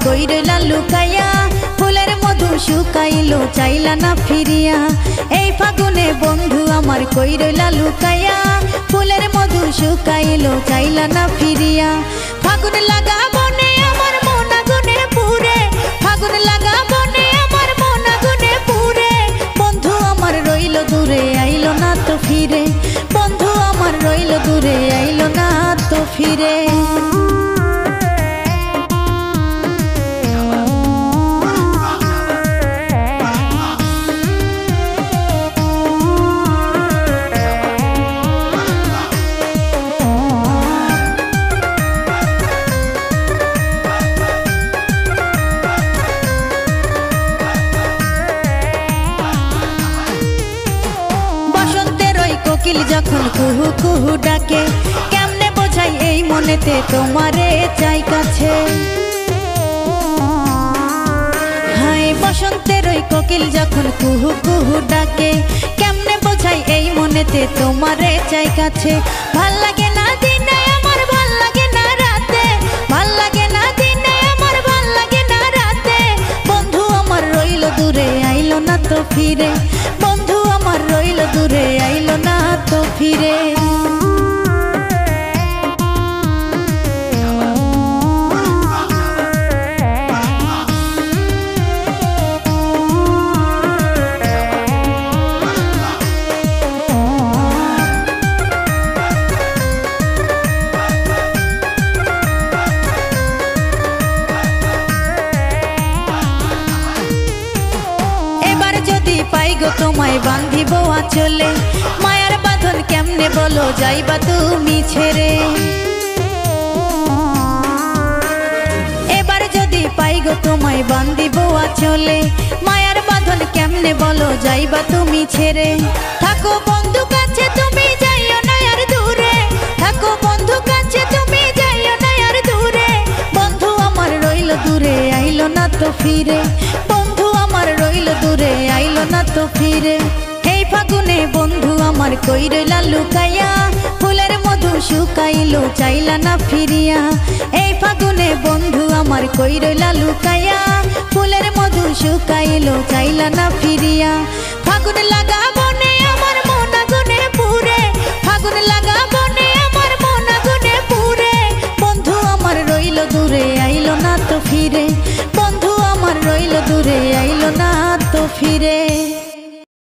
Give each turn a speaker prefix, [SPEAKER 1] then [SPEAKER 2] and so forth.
[SPEAKER 1] কই রইলা লুকাইয়া ফুলের মধু শুকাইলো চাইলা না ফিরিয়া এই ফাগুনে বন্ধু আমার কই রইলা লুকাইয়া ফুলের মধু শুকাইলো চাইলা না ফিরিয়া ফাগুন লাগা বনে আমার মন আগুনে পুরে ফাগুন লাগা বনে আমার মন আগুনে পুরে বন্ধু আমার রইল দূরে আইলো না তো ফিরে বন্ধু আমার রইল দূরে আইলো না তো ফিরে কোকিল যখন কুহু কুহু ডাকে কেমনে বোঝাই এই মনেতে তোমারে চাই কাছে হায় বসন্তের ওই কোকিল যখন কুহু কুহু ডাকে কেমনে বোঝাই এই মনেতে তোমারে চাই কাছে ভাল লাগে না দিনে আমার ভাল লাগে না রাতে ভাল লাগে না দিনে আমার ভাল লাগে না রাতে বন্ধু আমার রইল দূরে আইলো না তো ফিরে বন্ধু আমার রইল দূরে আইলো না তো ফিরে এবার যদি পাই গো তোমায় বাঁধিব আঁচলে মায়ার বাঁধন কেমনে বলো যাইবা তুমি ছেড়ে এবার যদি পাই গো তোমায় বাঁধিব আঁচলে মায়ার বাঁধন কেমনে বলো যাইবা তুমি ছেড়ে থাকো বন্ধু কাছে তুমি যাইও না আর দূরে থাকো বন্ধু কাছে তুমি যাইও না আর দূরে বন্ধু আমার রইল দূরে আইলো না তো ফিরে বন্ধু আমার রইল দূরে আইলো না তো ফিরে এই ফাগুনে বন্ধু আমার কই রইলা লুকাইয়া ফুলের মধু শুকাইলো চাইলা না ফিরিয়া এই ফাগুনে বন্ধু আমার কই রইলা লুকাইয়া ফুলের মধু শুকাইলো চাইলা না ফিরিয়া ফাগুন লাগা বনে আমার মন আগুনে পুরে ফাগুন লাগা বনে আমার মন আগুনে পুরে বন্ধু আমার রইল দূরে আইলো না তো ফিরে বন্ধু আমার রইল দূরে আইলো না তো ফিরে।